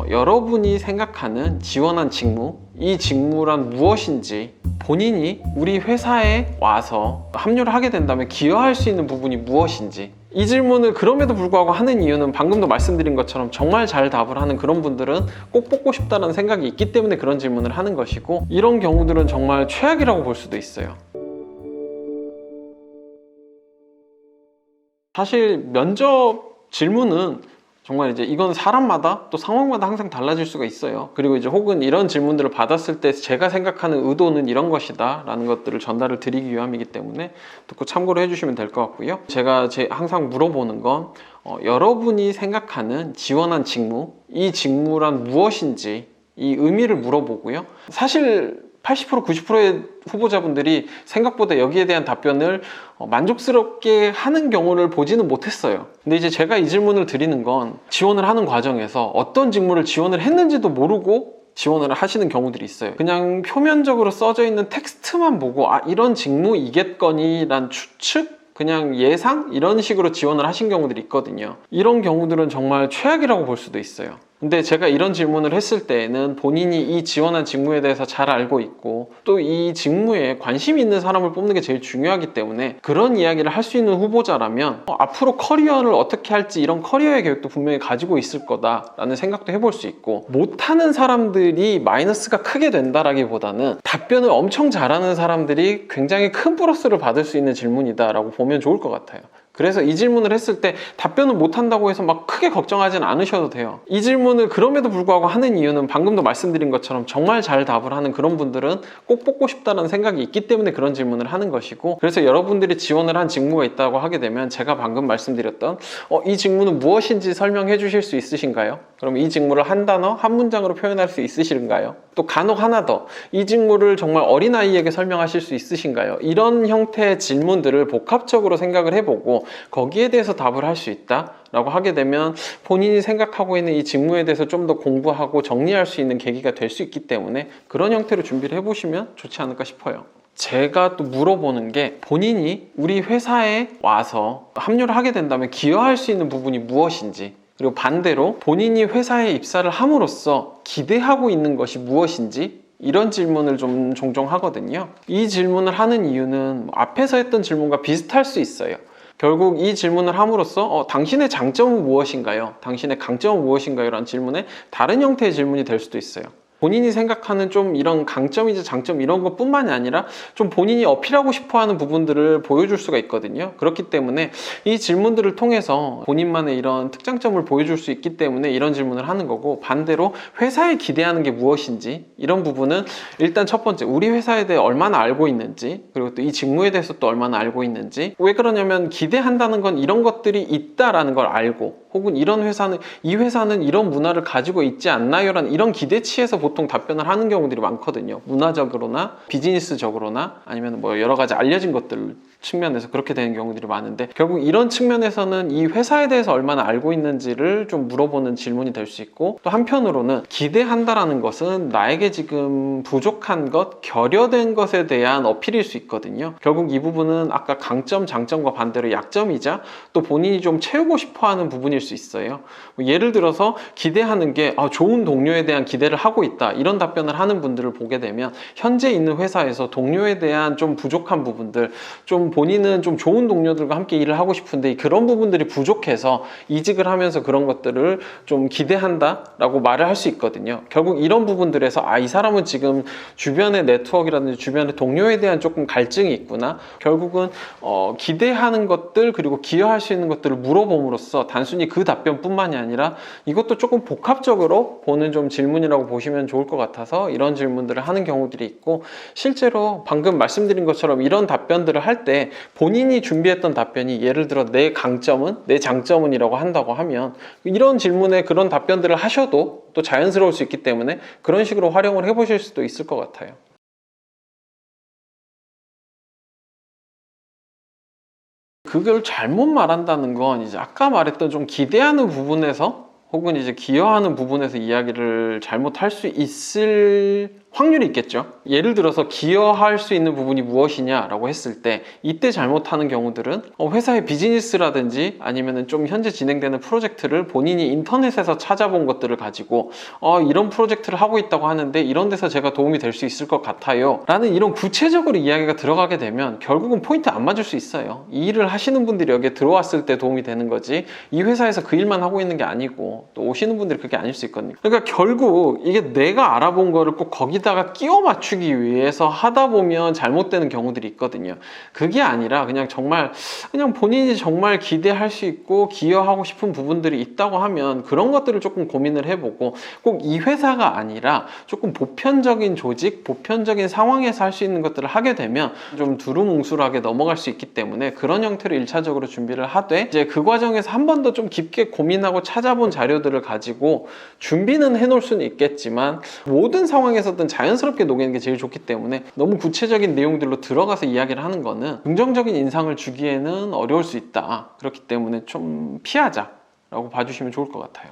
여러분이 생각하는 지원한 직무, 이 직무란 무엇인지, 본인이 우리 회사에 와서 합류를 하게 된다면 기여할 수 있는 부분이 무엇인지, 이 질문을 그럼에도 불구하고 하는 이유는 방금도 말씀드린 것처럼 정말 잘 답을 하는 그런 분들은 꼭 뽑고 싶다는 생각이 있기 때문에 그런 질문을 하는 것이고, 이런 경우들은 정말 최악이라고 볼 수도 있어요. 사실 면접 질문은 정말 이제 이건 사람마다 또 상황마다 항상 달라질 수가 있어요. 그리고 이제 혹은 이런 질문들을 받았을 때 제가 생각하는 의도는 이런 것이다 라는 것들을 전달을 드리기 위함이기 때문에 듣고 참고를 해주시면 될 것 같고요. 제가 항상 물어보는 건 여러분이 생각하는 지원한 직무, 이 직무란 무엇인지 이 의미를 물어보고요. 사실 80% 90%의 후보자분들이 생각보다 여기에 대한 답변을 만족스럽게 하는 경우를 보지는 못했어요. 근데 이제 제가 이 질문을 드리는 건 지원을 하는 과정에서 어떤 직무를 지원을 했는지도 모르고 지원을 하시는 경우들이 있어요. 그냥 표면적으로 써져 있는 텍스트만 보고 이런 직무이겠거니란 추측? 그냥 예상? 이런 식으로 지원을 하신 경우들이 있거든요. 이런 경우들은 정말 최악이라고 볼 수도 있어요. 근데 제가 이런 질문을 했을 때에는 본인이 이 지원한 직무에 대해서 잘 알고 있고 또 이 직무에 관심이 있는 사람을 뽑는 게 제일 중요하기 때문에 그런 이야기를 할 수 있는 후보자라면 앞으로 커리어를 어떻게 할지 이런 커리어의 계획도 분명히 가지고 있을 거다라는 생각도 해볼 수 있고, 못하는 사람들이 마이너스가 크게 된다라기보다는 답변을 엄청 잘하는 사람들이 굉장히 큰 플러스를 받을 수 있는 질문이다라고 보면 좋을 것 같아요. 그래서 이 질문을 했을 때 답변을 못한다고 해서 막 크게 걱정하진 않으셔도 돼요. 이 질문을 그럼에도 불구하고 하는 이유는 방금도 말씀드린 것처럼 정말 잘 답을 하는 그런 분들은 꼭 뽑고 싶다는 생각이 있기 때문에 그런 질문을 하는 것이고, 그래서 여러분들이 지원을 한 직무가 있다고 하게 되면 제가 방금 말씀드렸던 이 직무는 무엇인지 설명해 주실 수 있으신가요? 그럼 이 직무를 한 단어, 한 문장으로 표현할 수 있으신가요? 또 간혹 하나 더, 이 직무를 정말 어린아이에게 설명하실 수 있으신가요? 이런 형태의 질문들을 복합적으로 생각을 해보고 거기에 대해서 답을 할 수 있다 라고 하게 되면 본인이 생각하고 있는 이 직무에 대해서 좀 더 공부하고 정리할 수 있는 계기가 될 수 있기 때문에 그런 형태로 준비를 해보시면 좋지 않을까 싶어요. 제가 또 물어보는 게 본인이 우리 회사에 와서 합류를 하게 된다면 기여할 수 있는 부분이 무엇인지, 그리고 반대로 본인이 회사에 입사를 함으로써 기대하고 있는 것이 무엇인지, 이런 질문을 좀 종종 하거든요. 이 질문을 하는 이유는 앞에서 했던 질문과 비슷할 수 있어요. 결국 이 질문을 함으로써 당신의 장점은 무엇인가요? 당신의 강점은 무엇인가요? 라는 질문에 다른 형태의 질문이 될 수도 있어요. 본인이 생각하는 좀 이런 강점이자 장점 이런 것 뿐만이 아니라 좀 본인이 어필하고 싶어 하는 부분들을 보여줄 수가 있거든요. 그렇기 때문에 이 질문들을 통해서 본인만의 이런 특장점을 보여줄 수 있기 때문에 이런 질문을 하는 거고, 반대로 회사에 기대하는 게 무엇인지 이런 부분은 일단 첫 번째 우리 회사에 대해 얼마나 알고 있는지, 그리고 또 이 직무에 대해서 또 얼마나 알고 있는지. 왜 그러냐면 기대한다는 건 이런 것들이 있다라는 걸 알고, 혹은 이 회사는 이런 문화를 가지고 있지 않나요? 라는 이런 기대치에서 보통 답변을 하는 경우들이 많거든요. 문화적으로나 비즈니스적으로나 아니면 뭐 여러 가지 알려진 것들 측면에서 그렇게 되는 경우들이 많은데, 결국 이런 측면에서는 이 회사에 대해서 얼마나 알고 있는지를 좀 물어보는 질문이 될 수 있고, 또 한편으로는 기대한다라는 것은 나에게 지금 부족한 것, 결여된 것에 대한 어필일 수 있거든요. 결국 이 부분은 아까 강점, 장점과 반대로 약점이자 또 본인이 좀 채우고 싶어하는 부분일 수 있어요. 예를 들어서 기대하는 게 좋은 동료에 대한 기대를 하고 있다, 이런 답변을 하는 분들을 보게 되면 현재 있는 회사에서 동료에 대한 좀 부족한 부분들, 좀 본인은 좀 좋은 동료들과 함께 일을 하고 싶은데 그런 부분들이 부족해서 이직을 하면서 그런 것들을 좀 기대한다라고 말을 할 수 있거든요. 결국 이런 부분들에서 이 사람은 지금 주변의 네트워크라든지 주변의 동료에 대한 조금 갈증이 있구나. 결국은 기대하는 것들 그리고 기여할 수 있는 것들을 물어봄으로써 단순히 그 답변뿐만이 아니라 이것도 조금 복합적으로 보는 좀 질문이라고 보시면 좋을 것 같아서 이런 질문들을 하는 경우들이 있고, 실제로 방금 말씀드린 것처럼 이런 답변들을 할 때 본인이 준비했던 답변이 예를 들어 내 강점은, 내 장점은 이라고 한다고 하면 이런 질문에 그런 답변들을 하셔도 또 자연스러울 수 있기 때문에 그런 식으로 활용을 해보실 수도 있을 것 같아요. 그걸 잘못 말한다는 건 이제 아까 말했던 좀 기대하는 부분에서 혹은 이제 기여하는 부분에서 이야기를 잘못할 수 있을 확률이 있겠죠. 예를 들어서 기여할 수 있는 부분이 무엇이냐라고 했을 때 이때 잘못하는 경우들은 회사의 비즈니스라든지 아니면은 좀 현재 진행되는 프로젝트를 본인이 인터넷에서 찾아본 것들을 가지고 이런 프로젝트를 하고 있다고 하는데 이런 데서 제가 도움이 될 수 있을 것 같아요 라는 이런 구체적으로 이야기가 들어가게 되면 결국은 포인트 안 맞을 수 있어요. 이 일을 하시는 분들이 여기에 들어왔을 때 도움이 되는 거지 이 회사에서 그 일만 하고 있는 게 아니고 또 오시는 분들이 그게 아닐 수 있거든요. 그러니까 결국 이게 내가 알아본 거를 꼭 거기다가 끼워 맞추기 위해서 하다 보면 잘못되는 경우들이 있거든요. 그게 아니라 그냥 본인이 정말 기대할 수 있고 기여하고 싶은 부분들이 있다고 하면 그런 것들을 조금 고민을 해보고 꼭 이 회사가 아니라 조금 보편적인 조직, 보편적인 상황에서 할 수 있는 것들을 하게 되면 좀 두루뭉술하게 넘어갈 수 있기 때문에 그런 형태로 1차적으로 준비를 하되 이제 그 과정에서 한 번 더 좀 깊게 고민하고 찾아본 자료들을 가지고 준비는 해놓을 수는 있겠지만 모든 상황에서든 자연스럽게 녹이는 게 제일 좋기 때문에 너무 구체적인 내용들로 들어가서 이야기를 하는 거는 긍정적인 인상을 주기에는 어려울 수 있다. 그렇기 때문에 좀 피하자 라고 봐주시면 좋을 것 같아요.